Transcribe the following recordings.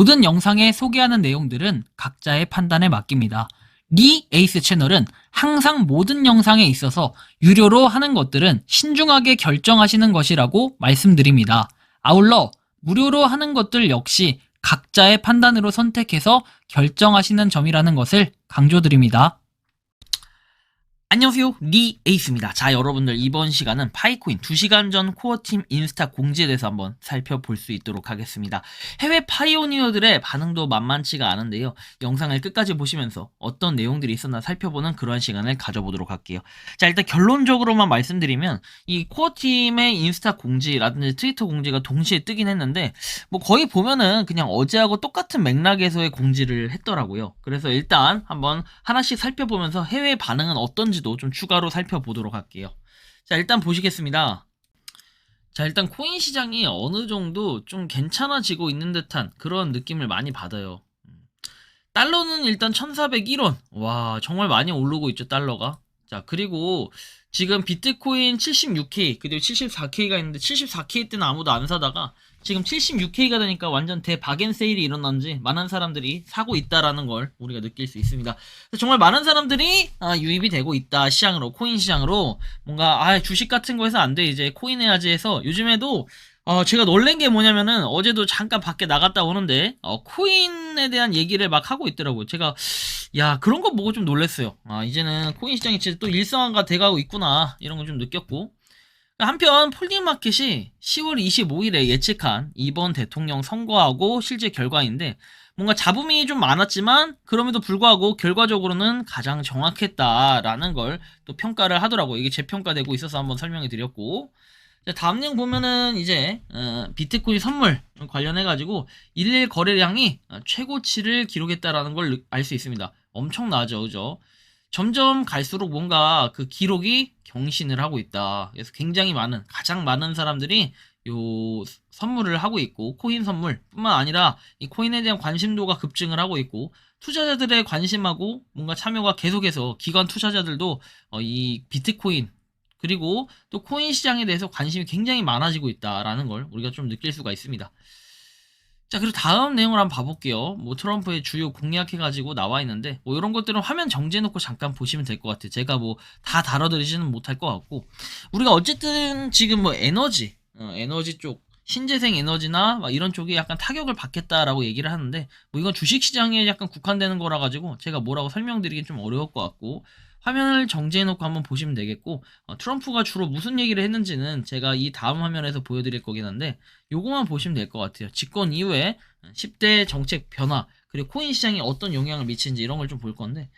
모든 영상에 소개하는 내용들은 각자의 판단에 맡깁니다. 리 에이스 채널은 항상 모든 영상에 있어서 유료로 하는 것들은 신중하게 결정하시는 것이라고 말씀드립니다. 아울러 무료로 하는 것들 역시 각자의 판단으로 선택해서 결정하시는 점이라는 것을 강조드립니다. 안녕하세요, 리 에이스입니다. 자, 여러분들 이번 시간은 파이코인 2시간 전 코어팀 인스타 공지에 대해서 한번 살펴볼 수 있도록 하겠습니다. 해외 파이오니어들의 반응도 만만치가 않은데요. 영상을 끝까지 보시면서 어떤 내용들이 있었나 살펴보는 그런 시간을 가져보도록 할게요. 자, 일단 결론적으로만 말씀드리면 이 코어팀의 인스타 공지라든지 트위터 공지가 동시에 뜨긴 했는데 뭐 거의 보면은 그냥 어제하고 똑같은 맥락에서의 공지를 했더라고요. 그래서 일단 한번 하나씩 살펴보면서 해외 반응은 어떤지 좀 추가로 살펴보도록 할게요. 자, 일단 보시겠습니다. 자, 일단 코인 시장이 어느 정도 좀 괜찮아지고 있는 듯한 그런 느낌을 많이 받아요. 달러는 일단 1401원. 와, 정말 많이 오르고 있죠, 달러가. 자, 그리고 지금 비트코인 76K, 그리고 74K가 있는데 74K 때는 아무도 안 사다가 지금 76K가 되니까 완전 대박앤 세일이 일어난지 많은 사람들이 사고 있다라는 걸 우리가 느낄 수 있습니다. 정말 많은 사람들이 유입이 되고 있다, 시장으로, 코인 시장으로. 뭔가 주식 같은 거 해서 안 돼, 이제 코인 해야지 해서 요즘에도 제가 놀란 게 뭐냐면은 어제도 잠깐 밖에 나갔다 오는데 코인에 대한 얘기를 막 하고 있더라고요. 제가 야, 그런 거 보고 좀 놀랐어요. 이제는 코인 시장이 진짜 또 일상화가 돼가고 있구나, 이런 거 좀 느꼈고. 한편 폴딩마켓이 10월 25일에 예측한 이번 대통령 선거하고 실제 결과인데 뭔가 잡음이 좀 많았지만 그럼에도 불구하고 결과적으로는 가장 정확했다라는 걸 또 평가를 하더라고요. 이게 재평가되고 있어서 한번 설명해 드렸고. 자, 다음 내용 보면은 이제 비트코인 선물 관련해가지고 일일 거래량이 최고치를 기록했다라는 걸 알 수 있습니다. 엄청나죠, 그죠? 점점 갈수록 뭔가 그 기록이 경신을 하고 있다. 그래서 굉장히 많은, 가장 많은 사람들이 요 선물을 하고 있고, 코인 선물 뿐만 아니라 이 코인에 대한 관심도가 급증을 하고 있고, 투자자들의 관심하고 뭔가 참여가 계속해서 기관 투자자들도 이 비트코인 그리고 또 코인 시장에 대해서 관심이 굉장히 많아지고 있다라는 걸 우리가 좀 느낄 수가 있습니다. 자, 그리고 다음 내용을 한번 봐볼게요. 뭐 트럼프의 주요 공약 해가지고 나와 있는데 뭐 이런 것들은 화면 정지해놓고 잠깐 보시면 될 것 같아요. 제가 뭐 다 다뤄드리지는 못할 것 같고, 우리가 어쨌든 지금 뭐 에너지 쪽, 신재생 에너지나 막 이런 쪽에 약간 타격을 받겠다라고 얘기를 하는데 뭐 이건 주식시장에 약간 국한되는 거라 가지고 제가 뭐라고 설명드리긴 좀 어려울 것 같고, 화면을 정지해놓고 한번 보시면 되겠고, 트럼프가 주로 무슨 얘기를 했는지는 제가 이 다음 화면에서 보여드릴 거긴 한데 요거만 보시면 될 것 같아요. 집권 이후에 10대 정책 변화, 그리고 코인 시장에 어떤 영향을 미치는지 이런 걸 좀 볼 건데,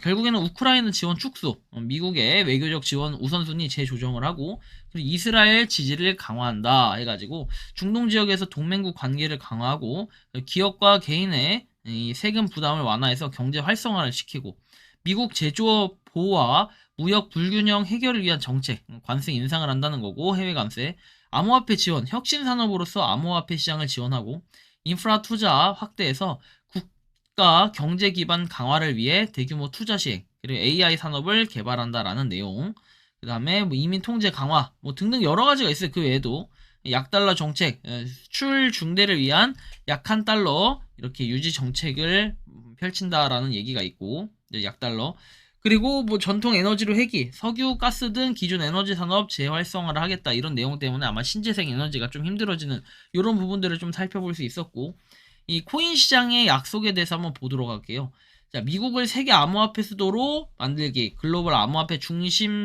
결국에는 우크라이나 지원 축소, 미국의 외교적 지원 우선순위 재조정을 하고, 그리고 이스라엘 지지를 강화한다 해가지고 중동 지역에서 동맹국 관계를 강화하고, 기업과 개인의 이 세금 부담을 완화해서 경제 활성화를 시키고, 미국 제조업 보호와 무역 불균형 해결을 위한 정책, 관세 인상을 한다는 거고, 해외 관세, 암호화폐 지원, 혁신 산업으로서 암호화폐 시장을 지원하고, 인프라 투자 확대해서 국가 경제 기반 강화를 위해 대규모 투자 시행, 그리고 AI 산업을 개발한다라는 내용, 그 다음에 뭐 이민 통제 강화, 뭐 등등 여러 가지가 있어요. 그 외에도 약달러 정책, 수출 중대를 위한 약한 달러 이렇게 유지 정책을 펼친다라는 얘기가 있고, 약달러. 그리고 뭐 전통 에너지로 회귀, 석유, 가스 등 기존 에너지 산업 재활성화를 하겠다, 이런 내용 때문에 아마 신재생 에너지가 좀 힘들어지는 이런 부분들을 좀 살펴볼 수 있었고, 이 코인 시장의 약속에 대해서 한번 보도록 할게요. 자, 미국을 세계 암호화폐 수도로 만들기, 글로벌 암호화폐 중심지로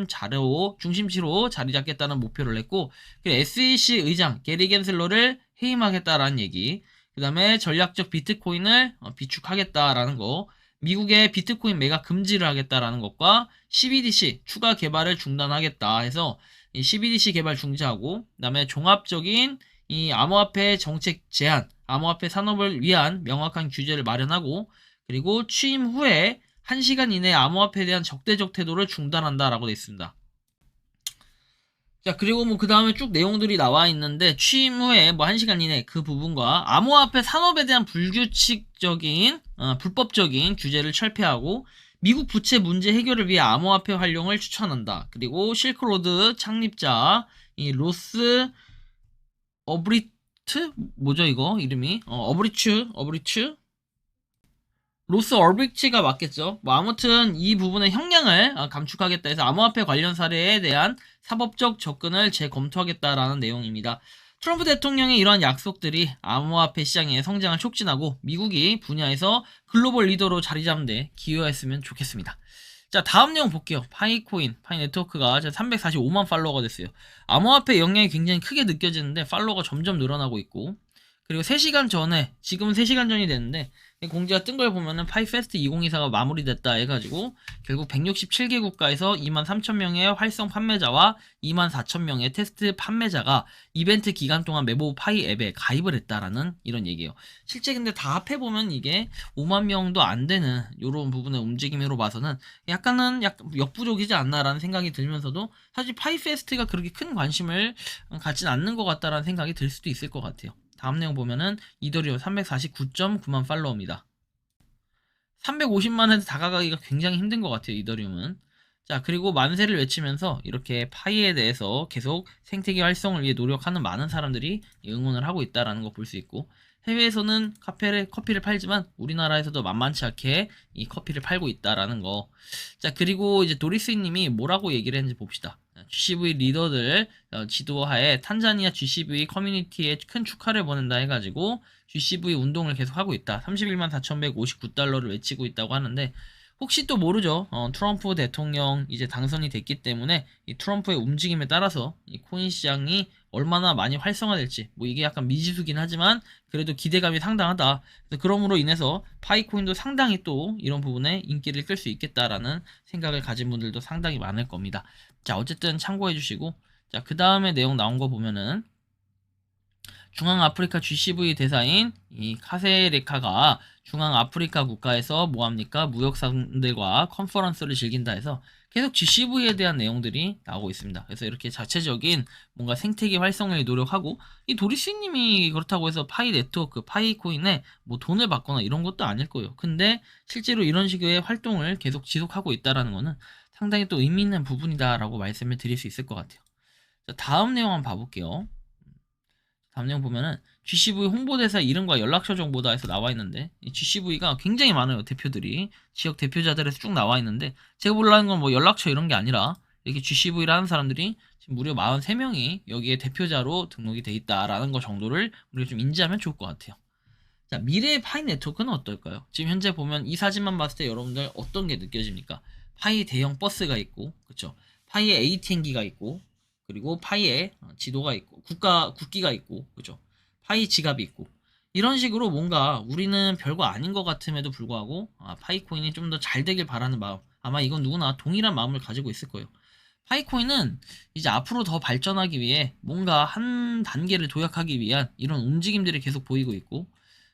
자리 잡겠다는 목표를 냈고, SEC 의장 게리 겐슬러를 해임하겠다라는 얘기, 그 다음에 전략적 비트코인을 비축하겠다라는 거, 미국의 비트코인 매각 금지를 하겠다라는 것과 CBDC 추가 개발을 중단하겠다 해서 이 CBDC 개발 중지하고, 그 다음에 종합적인 이 암호화폐 정책 제한, 암호화폐 산업을 위한 명확한 규제를 마련하고, 그리고 취임 후에 1시간 이내에 암호화폐에 대한 적대적 태도를 중단한다라고 되어 있습니다. 자, 그리고 뭐 그 다음에 쭉 내용들이 나와 있는데, 취임 후에 뭐 1시간 이내 그 부분과 암호화폐 산업에 대한 불규칙적인 불법적인 규제를 철폐하고, 미국 부채 문제 해결을 위해 암호화폐 활용을 추천한다. 그리고 실크로드 창립자 이 로스 뭐죠 이거 이름이? 어브리츠 로스 얼브리치가 맞겠죠. 뭐 아무튼 이 부분의 형량을 감축하겠다 해서 암호화폐 관련 사례에 대한 사법적 접근을 재검토하겠다라는 내용입니다. 트럼프 대통령의 이러한 약속들이 암호화폐 시장의 성장을 촉진하고 미국이 분야에서 글로벌 리더로 자리 잡는 데 기여했으면 좋겠습니다. 자, 다음 내용 볼게요. 파이코인, 파이네트워크가 345만 팔로워가 됐어요. 암호화폐 영향이 굉장히 크게 느껴지는데 팔로워가 점점 늘어나고 있고, 그리고 3시간 전에, 지금은 3시간 전이 됐는데 공지가 뜬 걸 보면은 파이페스트 2024가 마무리됐다 해가지고 결국 167개 국가에서 23,000명의 활성 판매자와 24,000명의 테스트 판매자가 이벤트 기간 동안 메모 파이 앱에 가입을 했다라는 이런 얘기예요. 실제 근데 다 합해보면 이게 5만 명도 안 되는 이런 부분의 움직임으로 봐서는 약간은 역부족이지 않나라는 생각이 들면서도 사실 파이페스트가 그렇게 큰 관심을 갖진 않는 것 같다라는 생각이 들 수도 있을 것 같아요. 다음 내용 보면은 이더리움 349.9만 팔로워입니다. 350만에서 다가가기가 굉장히 힘든 것 같아요. 이더리움은. 자, 그리고 만세를 외치면서 이렇게 파이에 대해서 계속 생태계 활성을 위해 노력하는 많은 사람들이 응원을 하고 있다라는 거 볼 수 있고, 해외에서는 커피를 팔지만 우리나라에서도 만만치 않게 이 커피를 팔고 있다라는 거. 자, 그리고 이제 도리스님이 뭐라고 얘기를 했는지 봅시다. GCV 리더들 지도하에 탄자니아 GCV 커뮤니티에 큰 축하를 보낸다 해가지고 GCV 운동을 계속 하고 있다. 31만 4,159달러를 외치고 있다고 하는데, 혹시 또 모르죠. 트럼프 대통령 이제 당선이 됐기 때문에 이 트럼프의 움직임에 따라서 이 코인 시장이 얼마나 많이 활성화될지, 뭐 이게 약간 미지수긴 하지만 그래도 기대감이 상당하다. 그래서 그러므로 인해서 파이코인도 상당히 또 이런 부분에 인기를 끌 수 있겠다라는 생각을 가진 분들도 상당히 많을 겁니다. 자, 어쨌든 참고해 주시고, 자, 그 다음에 내용 나온 거 보면은 중앙아프리카 GCV 대사인 이 카세레카가 중앙아프리카 국가에서 뭐합니까? 무역상들과 컨퍼런스를 즐긴다 해서 계속 GCV에 대한 내용들이 나오고 있습니다. 그래서 이렇게 자체적인 뭔가 생태계 활성화에 노력하고, 이 도리스님이 그렇다고 해서 파이 네트워크, 파이코인에 뭐 돈을 받거나 이런 것도 아닐 거예요. 근데 실제로 이런 식의 활동을 계속 지속하고 있다라는 거는 상당히 또 의미 있는 부분이다라고 말씀을 드릴 수 있을 것 같아요. 자, 다음 내용 한번 봐볼게요. 다음 내용 보면은 GCV 홍보대사 이름과 연락처 정보다 해서 나와 있는데, 이 GCV가 굉장히 많아요. 대표들이 지역 대표자들에서 쭉 나와 있는데, 제가 보려는 건 뭐 연락처 이런 게 아니라 이렇게 GCV라는 사람들이 지금 무려 43명이 여기에 대표자로 등록이 돼 있다라는 거 정도를 우리가 좀 인지하면 좋을 것 같아요. 자, 미래의 파이 네트워크는 어떨까요? 지금 현재 보면 이 사진만 봤을 때 여러분들 어떤 게 느껴집니까? 파이 대형 버스가 있고, 그쵸? 파이에 ATM기가 있고, 그리고 파이에 지도가 있고, 국기가 있고, 그죠? 파이 지갑이 있고, 이런 식으로 뭔가 우리는 별거 아닌 것 같음에도 불구하고 파이코인이 좀 더 잘 되길 바라는 마음, 아마 이건 누구나 동일한 마음을 가지고 있을 거예요. 파이코인은 이제 앞으로 더 발전하기 위해 뭔가 한 단계를 도약하기 위한 이런 움직임들이 계속 보이고 있고,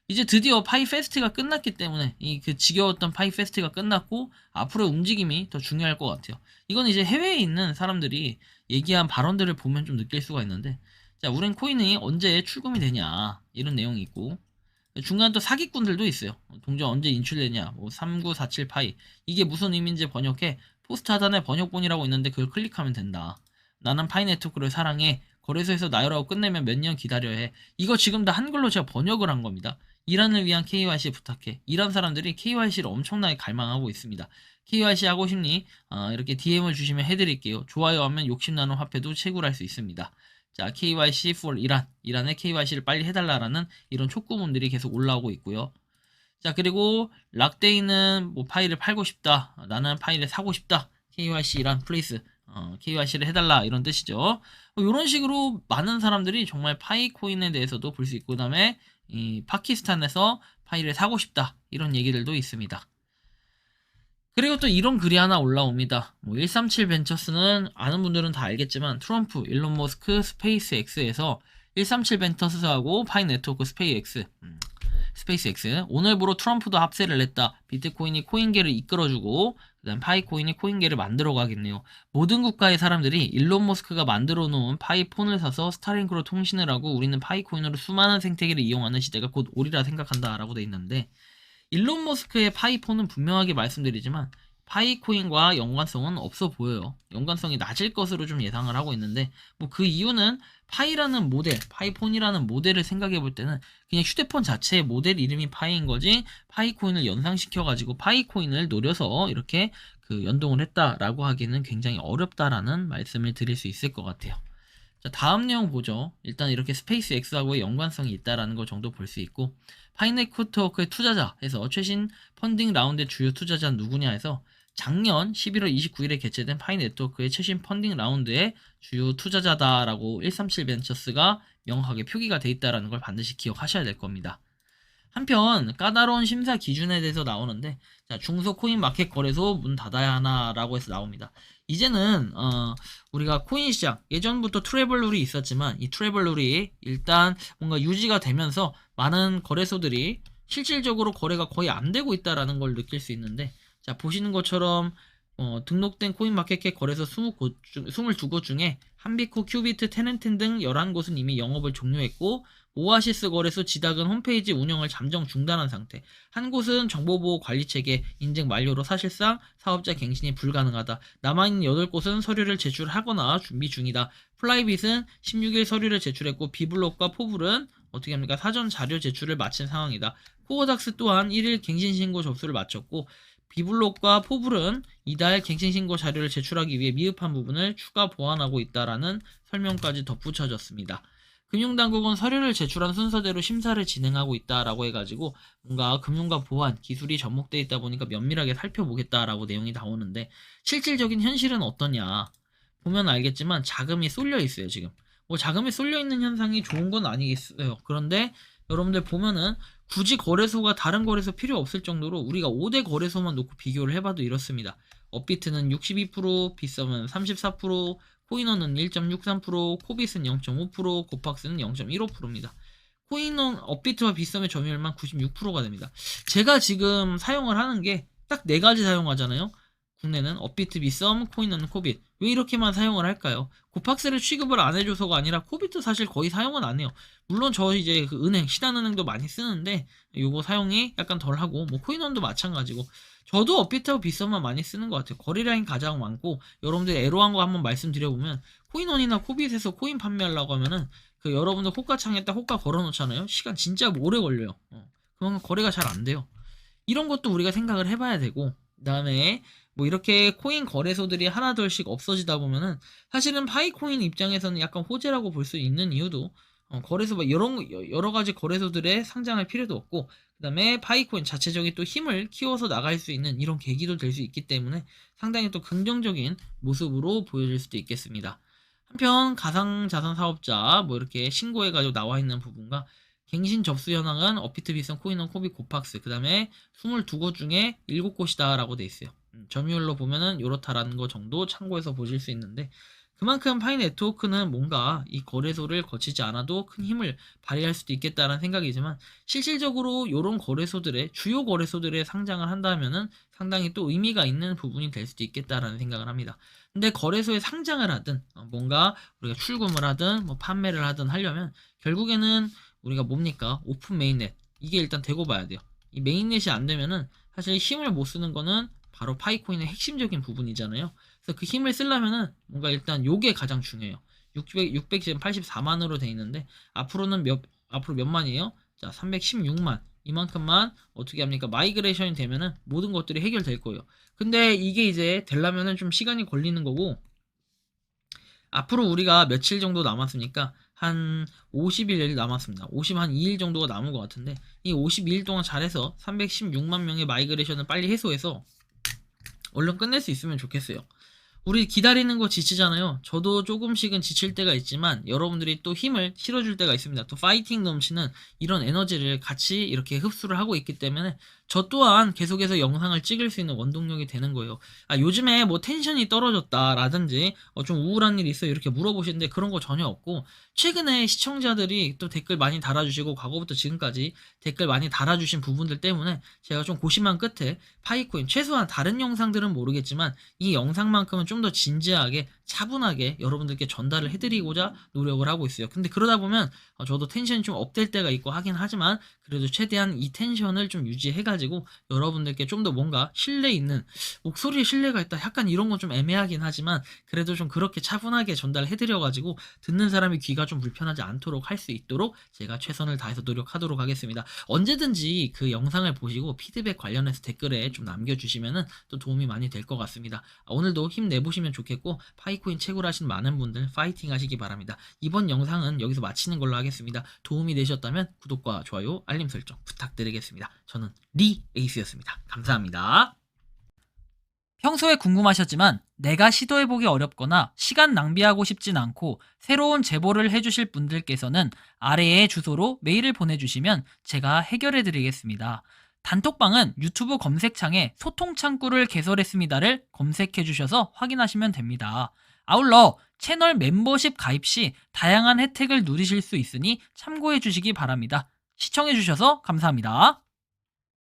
이제 드디어 파이 페스트가 끝났기 때문에 이 그 지겨웠던 파이 페스트가 끝났고 앞으로의 움직임이 더 중요할 것 같아요. 이건 이제 해외에 있는 사람들이 얘기한 발언들을 보면 좀 느낄 수가 있는데, 자, 우린 코인이 언제 출금이 되냐 이런 내용이 있고, 중간 또 사기꾼들도 있어요. 동전 언제 인출되냐, 뭐 3947 파이, 이게 무슨 의미인지 번역해 포스트 하단에 번역본이라고 있는데 그걸 클릭하면 된다. 나는 파이 네트워크를 사랑해. 거래소에서 나열하고 끝내면 몇 년 기다려야 해. 이거 지금 다 한글로 제가 번역을 한 겁니다. 이란을 위한 KYC 부탁해. 이란 사람들이 KYC를 엄청나게 갈망하고 있습니다. KYC 하고 싶니? 이렇게 DM을 주시면 해드릴게요. 좋아요 하면 욕심나는 화폐도 채굴할 수 있습니다. 자, KYC for 이란의 KYC를 빨리 해달라라는 이런 촉구문들이 계속 올라오고 있고요. 자, 그리고 락데이는 뭐 파일을 팔고 싶다, 나는 파일을 사고 싶다, KYC 이란 플레이스, KYC를 해달라 이런 뜻이죠. 이런 식으로 많은 사람들이 정말 파이코인에 대해서도 볼 수 있고, 그 다음에 이 파키스탄에서 파일을 사고 싶다 이런 얘기들도 있습니다. 그리고 또 이런 글이 하나 올라옵니다. 뭐 137 벤처스는 아는 분들은 다 알겠지만 트럼프, 일론 머스크, 스페이스X에서 137 벤처스하고 파이 네트워크 스페이스X 오늘부로 트럼프도 합세를 했다. 비트코인이 코인계를 이끌어주고 그다음 파이코인이 코인계를 만들어 가겠네요. 모든 국가의 사람들이 일론 머스크가 만들어 놓은 파이폰을 사서 스타링크로 통신을 하고 우리는 파이코인으로 수많은 생태계를 이용하는 시대가 곧 오리라 생각한다 라고 돼 있는데, 일론 머스크의 파이폰은 분명하게 말씀드리지만 파이코인과 연관성은 없어 보여요. 연관성이 낮을 것으로 좀 예상을 하고 있는데 뭐 그 이유는 파이라는 모델, 파이폰이라는 모델을 생각해 볼 때는 그냥 휴대폰 자체의 모델 이름이 파이인 거지 파이코인을 연상시켜 가지고 파이코인을 노려서 이렇게 그 연동을 했다라고 하기는 굉장히 어렵다라는 말씀을 드릴 수 있을 것 같아요. 자, 다음 내용 보죠. 일단 이렇게 스페이스 X하고의 연관성이 있다라는 거 정도 볼 수 있고, 파이네트워크의 투자자 해서 최신 펀딩 라운드의 주요 투자자 누구냐 해서 작년 11월 29일에 개최된 파이네트워크의 최신 펀딩 라운드의 주요 투자자다라고 137벤처스가 명확하게 표기가 돼 있다라는 걸 반드시 기억하셔야 될 겁니다. 한편 까다로운 심사 기준에 대해서 나오는데, 자, 중소 코인 마켓 거래소 문 닫아야 하나라고 해서 나옵니다. 이제는 우리가 코인 시장 예전부터 트래블 룰이 있었지만 이 트래블 룰이 일단 뭔가 유지가 되면서 많은 거래소들이 실질적으로 거래가 거의 안 되고 있다라는 걸 느낄 수 있는데, 자, 보시는 것처럼 등록된 코인마켓캡 거래소 22곳 중에 한비코, 큐비트, 테넨텐 등 11곳은 이미 영업을 종료했고, 오아시스 거래소 지닥은 홈페이지 운영을 잠정 중단한 상태, 한 곳은 정보보호관리체계 인증 만료로 사실상 사업자 갱신이 불가능하다, 남아있는 8곳은 서류를 제출하거나 준비 중이다, 플라이빗은 16일 서류를 제출했고 비블록과 포블은 어떻게 합니까? 사전 자료 제출을 마친 상황이다. 코어닥스 또한 1일 갱신신고 접수를 마쳤고, 비블록과 포블은 이달 갱신신고 자료를 제출하기 위해 미흡한 부분을 추가 보완하고 있다라는 설명까지 덧붙여졌습니다. 금융당국은 서류를 제출한 순서대로 심사를 진행하고 있다라고 해가지고 뭔가 금융과 보안, 기술이 접목되어 있다 보니까 면밀하게 살펴보겠다라고 내용이 나오는데, 실질적인 현실은 어떠냐 보면 알겠지만 자금이 쏠려 있어요. 지금 뭐 자금이 쏠려 있는 현상이 좋은 건 아니겠어요. 그런데 여러분들 보면은 굳이 거래소가 다른 거래소 필요 없을 정도로 우리가 5대 거래소만 놓고 비교를 해봐도 이렇습니다. 업비트는 62%, 빗썸은 34%, 코인원은 1.63%, 코빗은 0.5%, 고팍스는 0.15%입니다. 코인원, 업비트와 빗썸의 점유율만 96%가 됩니다. 제가 지금 사용을 하는 게 딱 4가지 사용하잖아요. 국내는 업비트, 빗썸, 코인원, 코빗. 왜 이렇게만 사용을 할까요? 고팍스를 취급을 안 해줘서가 아니라 코빗도 사실 거의 사용은 안 해요. 물론 저 이제 그 은행, 신한은행도 많이 쓰는데 요거 사용이 약간 덜하고, 뭐 코인원도 마찬가지고, 저도 업비트하고 빗썸만 많이 쓰는 것 같아요. 거래량이 가장 많고, 여러분들 애로한 거 한번 말씀드려보면 코인원이나 코빗에서 코인 판매하려고 하면은 그 여러분들 호가창에다 호가 걸어놓잖아요. 시간 진짜 오래 걸려요. 그러면 거래가 잘 안 돼요. 이런 것도 우리가 생각을 해봐야 되고, 그 다음에 뭐 이렇게 코인 거래소들이 하나둘씩 없어지다 보면은 사실은 파이코인 입장에서는 약간 호재라고 볼 수 있는 이유도, 거래소 막 여러 가지 거래소들에 상장할 필요도 없고, 그 다음에 파이코인 자체적인 또 힘을 키워서 나갈 수 있는 이런 계기도 될 수 있기 때문에 상당히 또 긍정적인 모습으로 보여질 수도 있겠습니다. 한편 가상자산 사업자 뭐 이렇게 신고해가지고 나와 있는 부분과 갱신 접수 현황은 업비트, 빗썸, 코인원, 코빗, 고팍스, 그 다음에 22곳 중에 7곳이다 라고 돼 있어요. 점유율로 보면은 요렇다라는 거 정도 참고해서 보실 수 있는데, 그만큼 파이 네트워크는 뭔가 이 거래소를 거치지 않아도 큰 힘을 발휘할 수도 있겠다는 생각이지만, 실질적으로 요런 거래소들의 주요 거래소들의 상장을 한다면은 상당히 또 의미가 있는 부분이 될 수도 있겠다라는 생각을 합니다. 근데 거래소에 상장을 하든 뭔가 우리가 출금을 하든 뭐 판매를 하든 하려면 결국에는 우리가 뭡니까? 오픈 메인넷, 이게 일단 되고 봐야 돼요. 이 메인넷이 안 되면은 사실 힘을 못 쓰는 거는 바로 파이코인의 핵심적인 부분이잖아요. 그래서 그 힘을 쓰려면은 뭔가 일단 요게 가장 중요해요. 684만으로 돼 있는데 앞으로 몇 만이에요? 자, 316만. 이만큼만 어떻게 합니까? 마이그레이션이 되면은 모든 것들이 해결될 거예요. 근데 이게 이제 되려면은 좀 시간이 걸리는 거고, 앞으로 우리가 며칠 정도 남았으니까 한 50일 남았습니다. 52일 정도가 남은 것 같은데, 이 52일 동안 잘해서 316만 명의 마이그레이션을 빨리 해소해서 얼른 끝낼 수 있으면 좋겠어요. 우리 기다리는 거 지치잖아요. 저도 조금씩은 지칠 때가 있지만 여러분들이 또 힘을 실어줄 때가 있습니다. 또 파이팅 넘치는 이런 에너지를 같이 이렇게 흡수를 하고 있기 때문에 저 또한 계속해서 영상을 찍을 수 있는 원동력이 되는 거예요. 요즘에 뭐 텐션이 떨어졌다라든지 좀 우울한 일이 있어요 이렇게 물어보시는데, 그런 거 전혀 없고, 최근에 시청자들이 또 댓글 많이 달아주시고 과거부터 지금까지 댓글 많이 달아주신 부분들 때문에 제가 좀 고심한 끝에 파이코인, 최소한 다른 영상들은 모르겠지만 이 영상만큼은 좀 더 진지하게 차분하게 여러분들께 전달을 해드리고자 노력을 하고 있어요. 근데 그러다 보면 저도 텐션이 좀 업될 때가 있고 하긴 하지만 그래도 최대한 이 텐션을 좀 유지해가지고 여러분들께 좀 더 뭔가 신뢰 있는, 목소리에 신뢰가 있다 약간 이런 건 좀 애매하긴 하지만 그래도 좀 그렇게 차분하게 전달해드려가지고 듣는 사람이 귀가 좀 불편하지 않도록 할 수 있도록 제가 최선을 다해서 노력하도록 하겠습니다. 언제든지 그 영상을 보시고 피드백 관련해서 댓글에 좀 남겨주시면은 또 도움이 많이 될 것 같습니다. 오늘도 힘내보시면 좋겠고 파이코인 채굴 하신 많은 분들 파이팅 하시기 바랍니다. 이번 영상은 여기서 마치는 걸로 하겠습니다. 도움이 되셨다면 구독과 좋아요, 알림 설정 부탁드리겠습니다. 저는 리 에이스였습니다. 감사합니다. 평소에 궁금하셨지만 내가 시도해보기 어렵거나 시간 낭비하고 싶진 않고 새로운 제보를 해주실 분들께서는 아래의 주소로 메일을 보내주시면 제가 해결해드리겠습니다. 단톡방은 유튜브 검색창에 소통창구를 개설했습니다를 검색해주셔서 확인하시면 됩니다. 아울러 채널 멤버십 가입 시 다양한 혜택을 누리실 수 있으니 참고해주시기 바랍니다. 시청해주셔서 감사합니다.